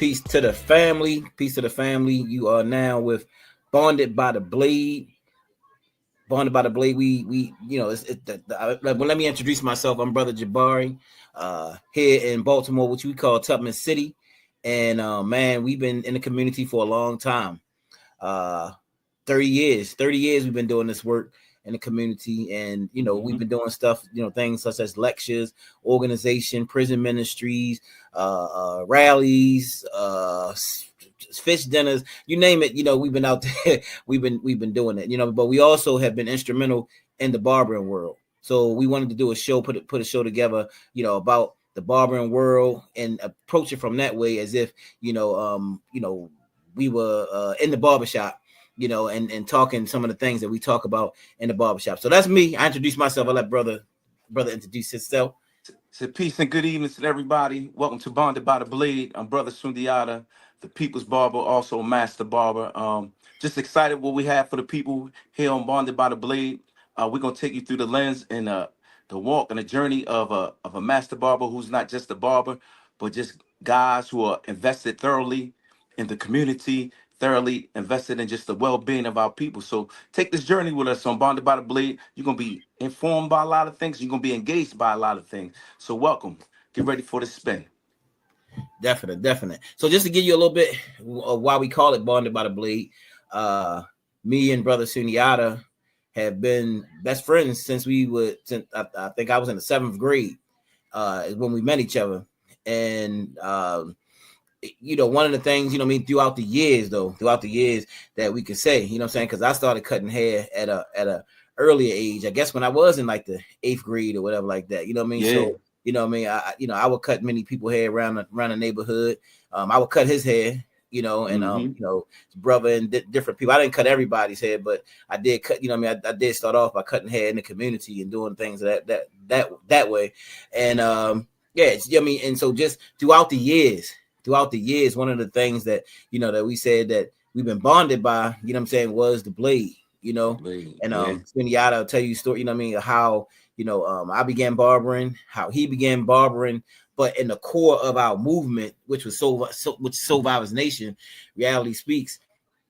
Peace to the family. Peace to the family. You are now with Bonded by the Blade. Bonded by the Blade. We well, let me introduce myself. I'm Brother Jabari, here in Baltimore, which we call Tubman City. And man, we've been in the community for a long time. 30 years. 30 years we've been doing this work in the community, and we've been doing stuff, things such as lectures, organization, prison ministries, rallies, fish dinners, you name it. We've been out there. we've been doing it. But we also have been instrumental in the barbering world. So we wanted to do a show, put a show together, about the barbering world and approach it from that way, as if we were in the barbershop. And talking some of the things that we talk about in the barbershop. So that's me. I introduce myself. I'll let brother introduce himself. So peace and good evening to everybody. Welcome to Bonded by the Blade. I'm Brother Sundiata, the people's barber, also master barber. Just excited what we have for the people here on Bonded by the Blade. We're gonna take you through the lens and the walk and the journey of a master barber who's not just a barber, but just guys who are invested thoroughly in the community, thoroughly invested in just the well-being of our people. So take this journey with us on Bonded by the Blade. You're going to be informed by a lot of things. You're going to be engaged by a lot of things. So welcome. Get ready for the spin. Definite. So just to give you a little bit of why we call it Bonded by the Blade, me and Brother Sundiata have been best friends since I think I was in the 7th grade is when we met each other. And one of the things, throughout the years that we could say, because I started cutting hair at a earlier age, I guess when I was in like the 8th grade or whatever like that, Yeah. So, I would cut many people's hair around the neighborhood. I would cut his hair, and, brother and different people. I didn't cut everybody's hair, but I did cut, I did start off by cutting hair in the community and doing things that way. And, and so just throughout the years, one of the things that that we said that we've been bonded by, was the blade, Blade, and yeah. Sundiata will tell you a story, how I began barbering, how he began barbering, but in the core of our movement, which was Soul Vibers Nation, Reality Speaks,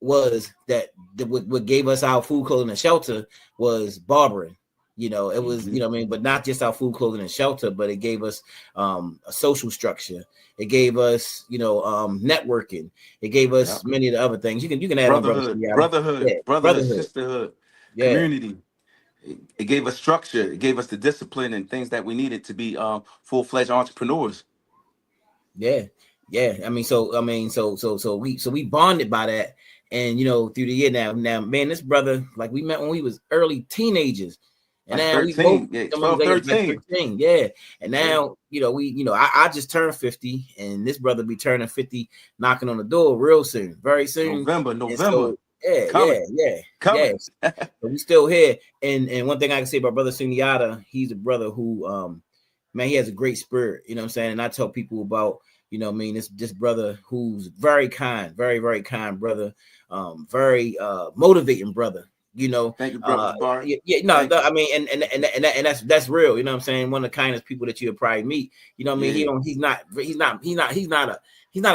was that what gave us our food, clothing, and shelter was barbering. It was, but not just our food, clothing, and shelter, but it gave us a social structure. It gave us, networking. It gave us many of the other things. You can add brotherhood, sisterhood, community. It gave us structure. It gave us the discipline and things that we needed to be full-fledged entrepreneurs. Yeah. So we bonded by that, and through the year now, man, this brother, like, we met when we was early teenagers. And like now 13, we both 12, 13. 13, yeah. And now, I just turned 50, and this brother be turning 50, knocking on the door real soon, very soon. November. So, yeah. So we still here. And one thing I can say about Brother Sundiata, he's a brother who, man, he has a great spirit. And I tell people about, this brother who's very kind, very, very kind brother, very motivating brother. Thank you, brother. I mean, and that's real. One of the kindest people that you'll probably meet. He's not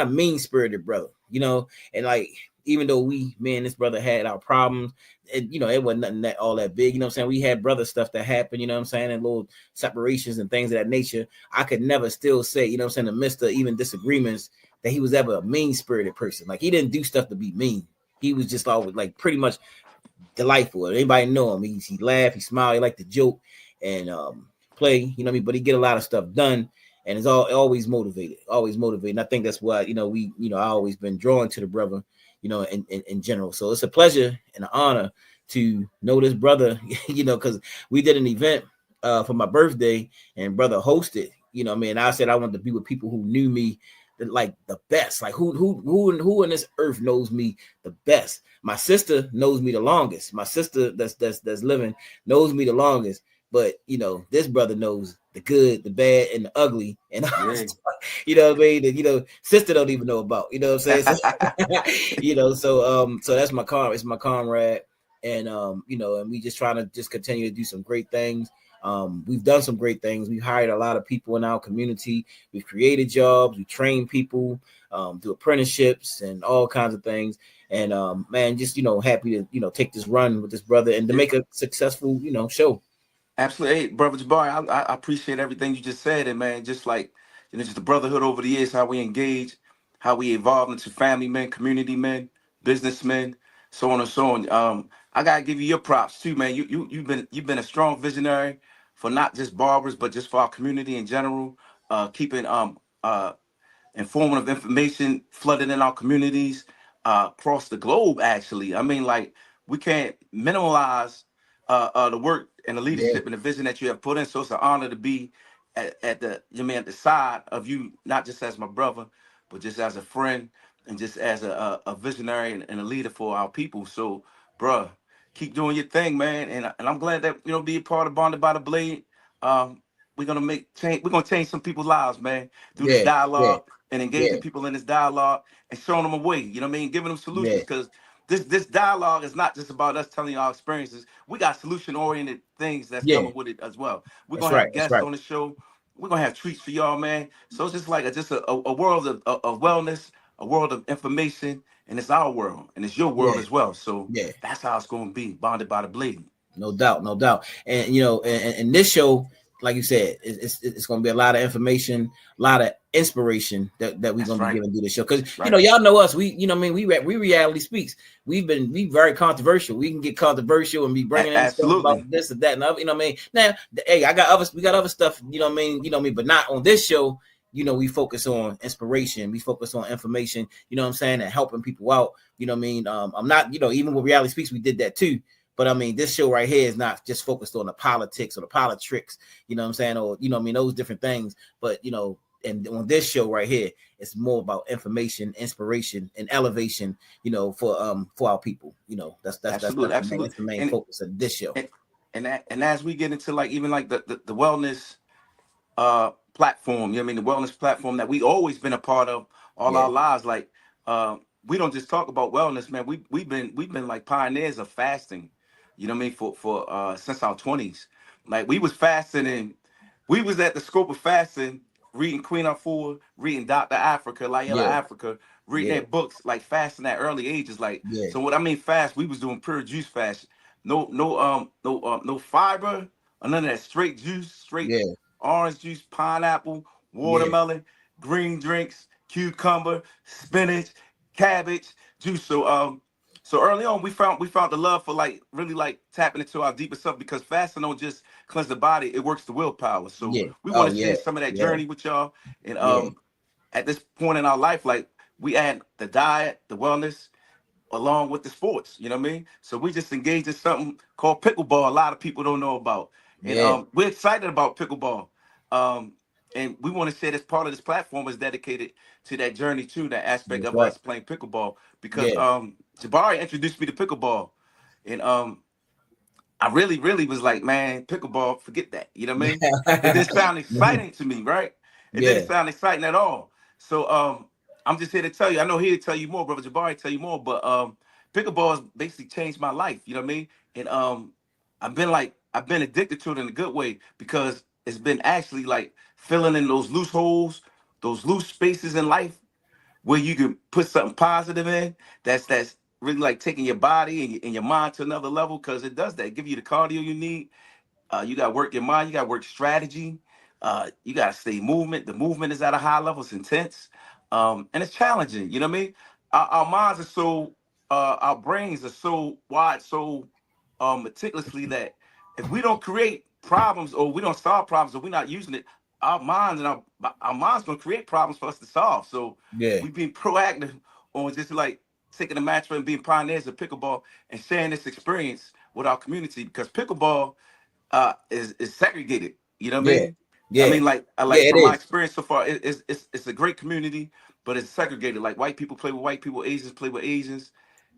a mean spirited brother. And like, even though me and this brother had our problems, and it wasn't nothing all that big. We had brother stuff that happened. And little separations and things of that nature. I could never still say, in the midst of even disagreements, that he was ever a mean spirited person. Like, he didn't do stuff to be mean. He was just always like pretty much delightful. Anybody know him? He laugh, he smile, he like to joke and play. But he get a lot of stuff done, and is always motivated. And I think that's why I always been drawn to the brother. In general. So it's a pleasure and an honor to know this brother, because we did an event for my birthday, and brother hosted, I said I wanted to be with people who knew me like the best, like who in this earth knows me the best. My sister knows me the longest. My sister that's living knows me the longest. But this brother knows the good, the bad, and the ugly, and sister don't even know about. So, so that's my it's my comrade, and and we just trying to just continue to do some great things We've done some great things. We've hired a lot of people in our community. We've created jobs. We train people, do apprenticeships and all kinds of things. And man, just happy to take this run with this brother and to Yeah, make a successful show. absolutely. Hey, brother Jabari, I appreciate everything you just said, and man, just like just the brotherhood over the years, how we engage, how we evolve into family men, community men, businessmen, so on and so on. I gotta give you your props too, man. You've been a strong visionary for not just barbers, but just for our community in general. Keeping informative information flooded in our communities across the globe. Actually, I mean, like we can't minimalize the work and the Yeah, leadership and the vision that you have put in. So it's an honor to be at the at the side of you, not just as my brother, but just as a friend and just as a visionary and a leader for our people. So, bruh, keep doing your thing, man. And I'm glad that be a part of Bonded by the Blade. Um, we're gonna make change. We're gonna change some people's lives, man, through this yeah, yeah, dialogue and yeah, engaging people in this dialogue and showing them a way. You know what I mean? Giving them yeah, solutions because this dialogue is not just about us telling you our experiences. We got solution oriented things that's yeah. coming with it as well. We're That's gonna right. have That's guests right. on the show. We're gonna have treats for y'all, man. So it's just like a world of wellness, a world of information, and it's our world and it's your world Yeah, as well. So yeah. that's how it's gonna be, bonded by the blade. No doubt, no doubt. And and this show, like you said, it's going to be a lot of information, a lot of inspiration that we're That's going to be right. giving through the show. Because That's right. y'all know us. We reality speaks. We very controversial. We can get controversial and be bringing in stuff about Absolutely. this and that and other. You know what I mean? Now, hey, we got other stuff. You know what I mean? You know what I mean? But not on this show. We focus on inspiration. We focus on information. You know what I'm saying? And helping people out. You know what I mean? I'm not. Even with reality speaks, we did that too. But I mean, this show right here is not just focused on the politics or the politrics, you know what I'm saying? Or, those different things. But, and on this show right here, it's more about information, inspiration, and elevation, for our people. Absolutely. That's Absolutely. the main focus of this show. And and as we get into like even like the wellness platform, you know what I mean, the wellness platform that we always been a part of all Yeah, our lives. Like we don't just talk about wellness, man. We've been like pioneers of fasting, you know what I mean, for since our 20s. Like we was fasting and we was at the scope of fasting, reading Queen Afua, reading Dr. Africa, Layla yeah, Africa, reading yeah, their books, like fasting at early ages. Like, yeah, so what I mean fast, we was doing pure juice fast. No fiber or none of that. Straight juice, straight yeah, orange juice, pineapple, yeah, watermelon, green drinks, cucumber, spinach, cabbage juice. So early on we found the love for like really like tapping into our deeper self because fasting don't just cleanse the body, it works the willpower. So yeah. we want Oh to yeah, share some of that yeah, journey with y'all. And yeah, at this point in our life, like we add the diet, the wellness, along with the sports. You know what I mean? So we just engaged in something called pickleball. A lot of people don't know about, and yeah. we're excited about pickleball. Um, and we want to say this part of this platform is dedicated to that journey too, that aspect That's of right. us playing pickleball. Because Yeah. Jabari introduced me to pickleball, and I really, really was like, man, pickleball, forget that. You know what I mean? It didn't sound exciting to me, right? It didn't Yeah. sound exciting at all. So I'm just here to tell you. I know he'll tell you more, brother Jabari tell you more, but pickleball has basically changed my life. You know what I mean? And I've been addicted to it in a good way because it's been actually like filling in those loose holes, those loose spaces in life where you can put something positive in. That's really like taking your body and your mind to another level because it does that. Give you the cardio you need. You got to work your mind. You got to work strategy. You got to stay movement. The movement is at a high level. It's intense, and it's challenging. You know what I mean? Our minds are so, our brains are so wide, so meticulously that if we don't create problems or we don't solve problems or we're not using it, our minds and our minds gonna create problems for us to solve. So Yeah. we've been proactive on just like taking the match and being pioneers of pickleball and sharing this experience with our community because pickleball is segregated. You know what I Yeah. mean? I Yeah. mean, like I Yeah. like It from my is. experience so far, it's a great community, but it's segregated. Like white people play with white people, Asians play with Asians,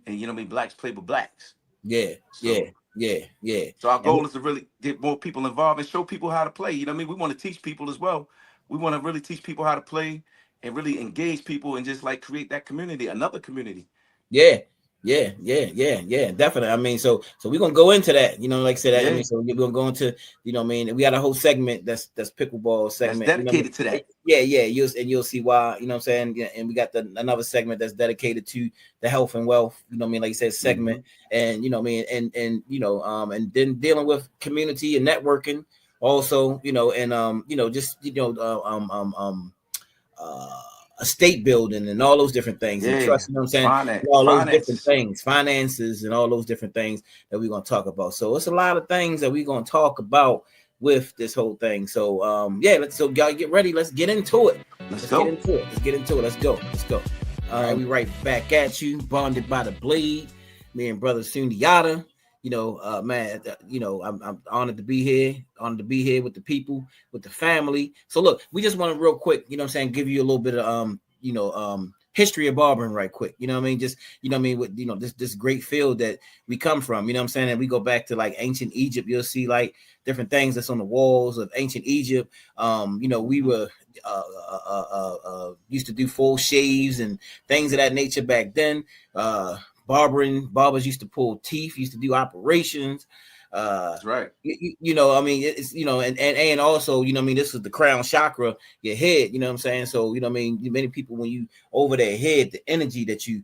and you know what I mean, blacks play with blacks. Yeah. Yeah. So Yeah. Yeah. so our And goal is to really get more people involved and show people how to play. You know what I mean? We want to teach people as well. We want to really teach people how to play and really engage people and just like create that community, another community. yeah. Yeah, definitely. I mean, so we're gonna go into that. Like I said, I Yeah, mean, so we're gonna go into, I mean, we got a whole segment that's pickleball that's segment. What I mean? dedicated to that. Yeah. You'll see why. What I'm saying. Yeah, and we got another segment that's dedicated to the health and wealth. What I mean? Like you said, segment, Hmm. and what I mean, and and then dealing with community and networking also. And just uh, estate building and all those different things and Yeah, trust, what I'm saying? And all those different finances. things, finances and all those different things that we're going to talk about. So it's a lot of things that we're going to talk about with this whole thing. So so y'all get ready. Let's get into it. Let's Let's get go. into it. Let's get into it. Let's go. Let's go. All right, we right back at you, bonded by the blade. Me and brother Sundiata. Man, I'm honored to be here. Honored to be here with the people, with the family. So look, we just want to real quick, what I'm saying, give you a little bit of history of barbering right quick. What I mean? Just what I mean, with this great field that we come from, what I'm saying, and we go back to like ancient Egypt, you'll see like different things that's on the walls of ancient Egypt. We Hmm. were used to do full shaves and things of that nature back then. Barbers used to pull teeth, used to do operations. That's right. I mean, it's and also, I mean, this is the crown chakra, your head. You know what I'm saying? So, I mean, many people, when you over their head, the energy that you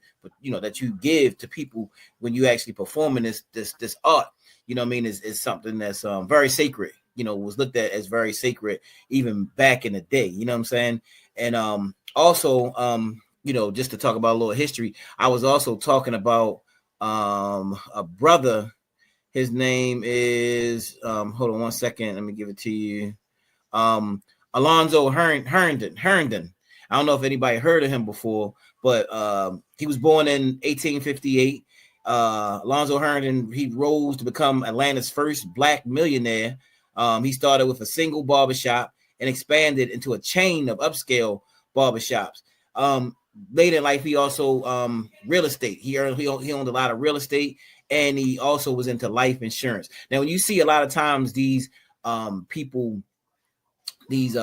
give to people when you actually performing this art, what I mean, is something that's very sacred. Was looked at as very sacred even back in the day. You know what I'm saying? And also, just to talk about a little history, I was also talking about a brother. His name is hold on one second. Let me give it to you. Um, Alonzo Herndon. I don't know if anybody heard of him before, but he was born in 1858. Alonzo Herndon, he rose to become Atlanta's first black millionaire. He started with a single barbershop and expanded into a chain of upscale barbershops. Um, Later in life, he also real estate. He owned a lot of real estate, and he also was into life insurance. Now, when you see a lot of times these people, these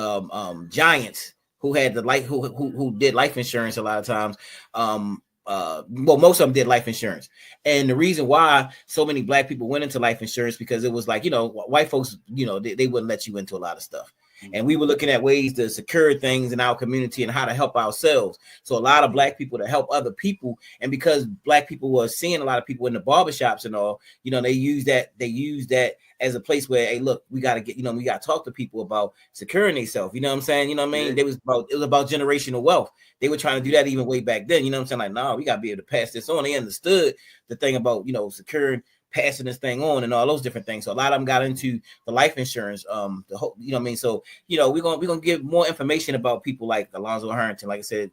giants who had the life who did life insurance a lot of times, well, most of them did life insurance. And the reason why so many black people went into life insurance, because it was like, white folks, they wouldn't let you into a lot of stuff, and we were looking at ways to secure things in our community and how to help ourselves. So a lot of black people to help other people, and because black people were seeing a lot of people in the barbershops and all, they use that as a place where, hey, look, we got to get, we got to talk to people about securing themselves. You know what I'm saying? You know what I mean? Yeah, It was about generational wealth. They were trying to do that even way back then. You know what I'm saying? Like, no, we got to be able to pass this on. They understood the thing about, securing, passing this thing on and all those different things. So a lot of them got into the life insurance, the whole, what I mean? So, we're gonna give more information about people like Alonzo Harrington, like I said.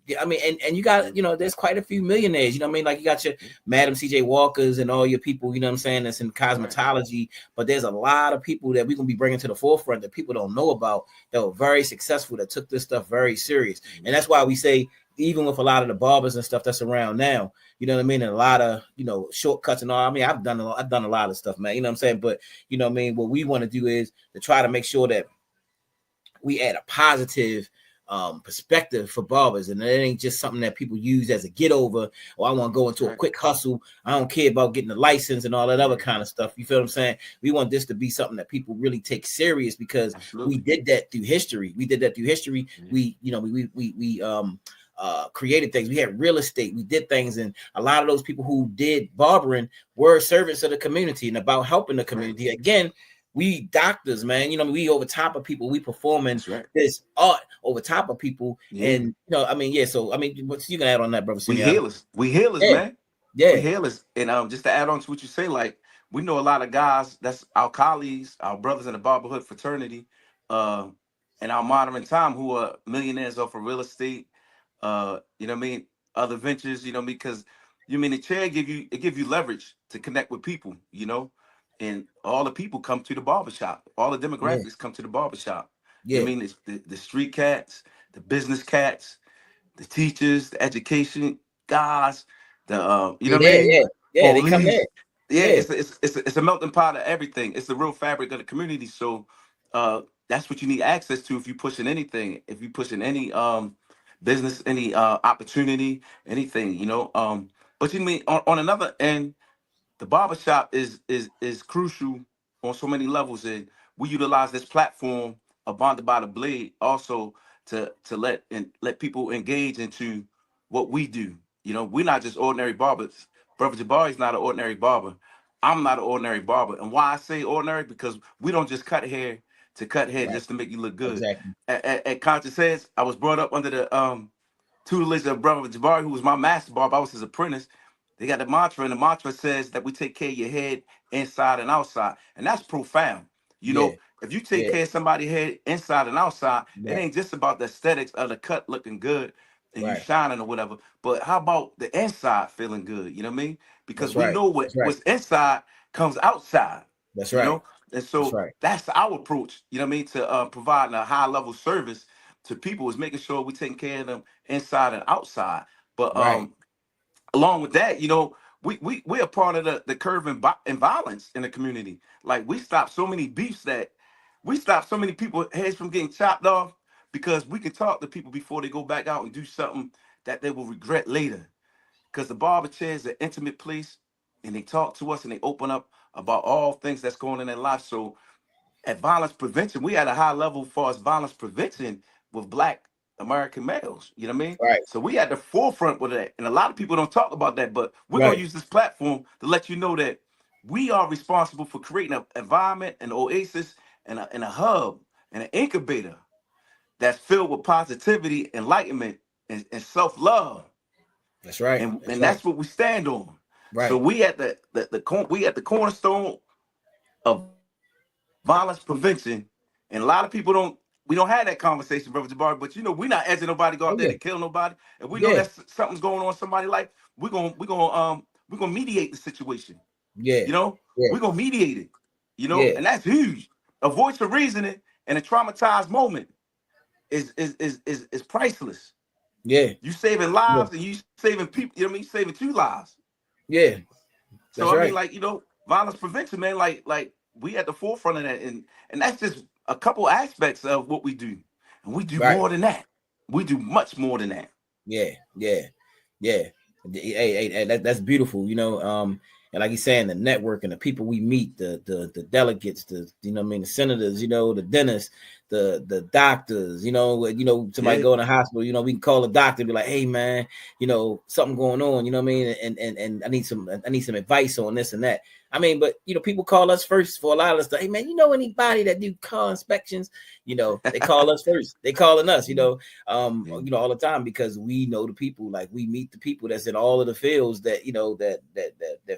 Yeah, I mean, and you got, there's quite a few millionaires, you know what I mean? Like you got your Madam CJ Walkers and all your people, you know what I'm saying, that's in right. cosmetology, but there's a lot of people that we're gonna be bringing to the forefront that people don't know about, that were very successful, that took this stuff very serious. And Hmm. that's why we say, even with a lot of the barbers and stuff that's around now, you know what I mean, and a lot of shortcuts and all. I mean, I've done a lot of stuff, man. You know what I'm saying? But what I mean, what we want to do is to try to make sure that we add a positive perspective for barbers, and it ain't just something that people use as a get over, or I want to go That's into a right. quick hustle. I don't care about getting the license and all that other Yeah, kind of stuff. You feel what I'm saying? We want this to be something that people really take serious, because we absolutely. did that through history. We did that through history. Yeah, We created things. We had real estate. We did things, and a lot of those people who did barbering were servants of the community and about helping the that's right. community. Again, we doctors, man, we over top of people. We performing That's right. this art over top of people, Yeah, and I mean, yeah. So I mean, what you can add on that, brother we Senior? healers. We healers, Yeah, man. We yeah, healers. And just to add on to what you say, like we know a lot of guys that's our colleagues, our brothers in the barberhood fraternity, uh, in our modern time who are millionaires off of real estate, you know what I mean, other ventures, you know, because you mean the chair give you leverage to connect with people, you know, and all the people come to the barbershop. All the yeah, demographics come to the barbershop. You know yeah, what I mean? It's the street cats, the business cats, the teachers, the education guys, the you know yeah, what I mean, yeah, yeah. They come there. police. Yeah, Yeah, it's a melting pot of everything. It's the real fabric of the community. So that's what you need access to if you pushing anything. If you pushing any business, any opportunity, anything, you know. But you mean on another end, the barbershop is crucial on so many levels, and we utilize this platform of Bonded by the Blade also to let people engage into what we do. You know, we're not just ordinary barbers. Brother Jabari is not an ordinary barber. I'm not an ordinary barber. And why I say ordinary, because we don't just cut hair to cut hair Right. just to make you look good. Exactly. At Conscious Heads, I was brought up under the tutelage of Brother Jabari, who was my master barber. I was his apprentice. They got the mantra, and the mantra says that we take care of your head inside and outside. And that's profound. You Yeah. know, if you take Yeah. care of somebody's head inside and outside, it Right. ain't just about the aesthetics of the cut looking good and you Right. shining or whatever, but how about the inside feeling good? You know what I mean? Because That's we right. know That's right. what's inside comes outside, That's you right. know? And That's so right. that's our approach, you know what I mean, to providing a high level service to people, is making sure we're taking care of them inside and outside. But Right. along with that, you know, we are part of the curve in violence in the community. Like, we stop so many beefs, that we stop so many people heads from getting chopped off, because we can talk to people before they go back out and do something that they will regret later. Because the barber chair is an intimate place, and they talk to us and they open up about all things that's going on in their life. So at violence prevention, we at a high level as far as violence prevention with Black American males. You know what I mean? Right. So we at the forefront with that. And a lot of people don't talk about that, but we're going to Right. use this platform to let you know that we are responsible for creating an environment, an oasis, and a hub, and an incubator that's filled with positivity, enlightenment, and self-love. That's right. And That's right. that's what we stand on. So Right. we at we at the cornerstone of violence prevention. And a lot of people we don't have that conversation, Brother Jabari. But you know, we're not edging nobody go Oh out there yeah. to kill nobody. If we know Yeah. that something's going on in somebody's life, we're gonna mediate the situation. Yeah. You know, Yeah. we're gonna mediate it. You know, Yeah. and that's huge. A voice of reasoning in a traumatized moment is priceless. Yeah. You saving Yeah. lives, and you saving people. You know what I mean? Saving two lives. Yeah. So That's I mean, right. like, you know, violence prevention, man. Like we at the forefront of that, and that's just a couple aspects of what we do, and we do Right. more than that. We do much more than that. Yeah. Yeah. Yeah. Hey, that's beautiful, you know. And like he's saying, the network and the people we meet, the delegates, the you know what I mean, the senators, you know, the dentists, the doctors, you know, somebody Yeah, go in the hospital, you know, we can call a doctor and be like, hey man, you know, something going on, you know what I mean? And I need some advice on this and that. I mean, but you know, people call us first for a lot of stuff. Hey man, you know anybody that do car inspections? You know, they call us first. They calling us, yeah, you know, all the time, because we know the people, like we meet the people that's in all of the fields that, you know, that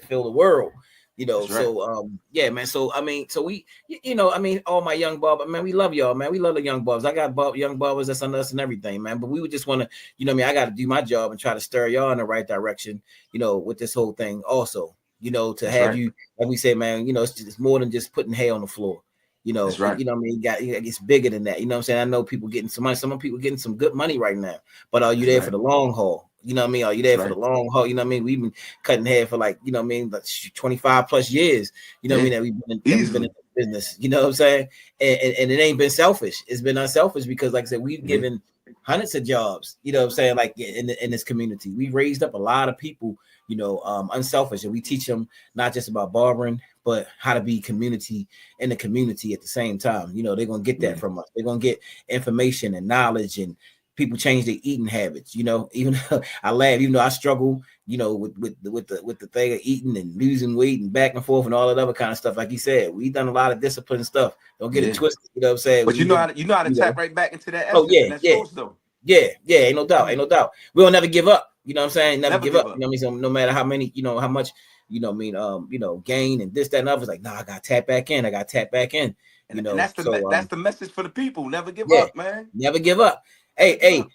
fill the world, you know. that's right. So yeah, man. So I mean, so we, you know, I mean, all my young barbers, man, we love y'all, man. We love the young barbers. I got young barbers that's under us and everything, man. But we would just want to, you know, I mean, I got to do my job and try to stir y'all in the right direction, you know, with this whole thing also, you know, to That's have right. you, like we say, man, you know, it's more than just putting hay on the floor. You That's know, right. you know what I mean? It's bigger than that. You know what I'm saying? I know people getting some money. Some people getting some good money right now. But are you That's there for right. the long haul? You know what I mean? Are you That's there for the right. long haul? You know what I mean? We've been cutting hair for, like, you know what I mean, like 25 plus years. You know what I Yeah, mean? That we've been in easily. business. You know what I'm saying? And it ain't been selfish. It's been unselfish, because, like I said, we've Yeah, given hundreds of jobs. You know what I'm saying? Like in this community, we raised up a lot of people. You know, unselfish, and we teach them not just about barbering, but how to be community in the community at the same time. You know, they're gonna get that yeah, from us. They're gonna get information and knowledge, and people change their eating habits. You know, even I laugh, even though I struggle, you know, with the thing of eating and losing weight and back and forth and all that other kind of stuff. Like you said, we've done a lot of discipline stuff. Don't get it yeah. twisted. You know what I'm saying? But We've been, you know how to you tap know, right back into that oh essence yeah, and that yeah, source, though. yeah, ain't no doubt, ain't no doubt. We'll never give up. You know what I'm saying? Never Never give give up. You up. know what I mean? So no matter how many, you know, how much, you know what I mean, you know, gain and this, that, and others, like, nah, I got to tap back in. I got to tap back in, you And know. So that's the message for the people. Never give yeah, up, man. never give up. Never Hey, give hey, up.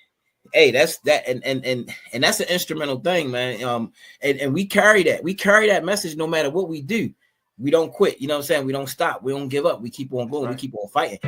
hey, that's that, and that's an instrumental thing, man. And we carry that. We carry that message no matter what we do. We don't quit. You know what I'm saying? We don't stop. We don't give up. We keep on That's going. We right. keep on fighting.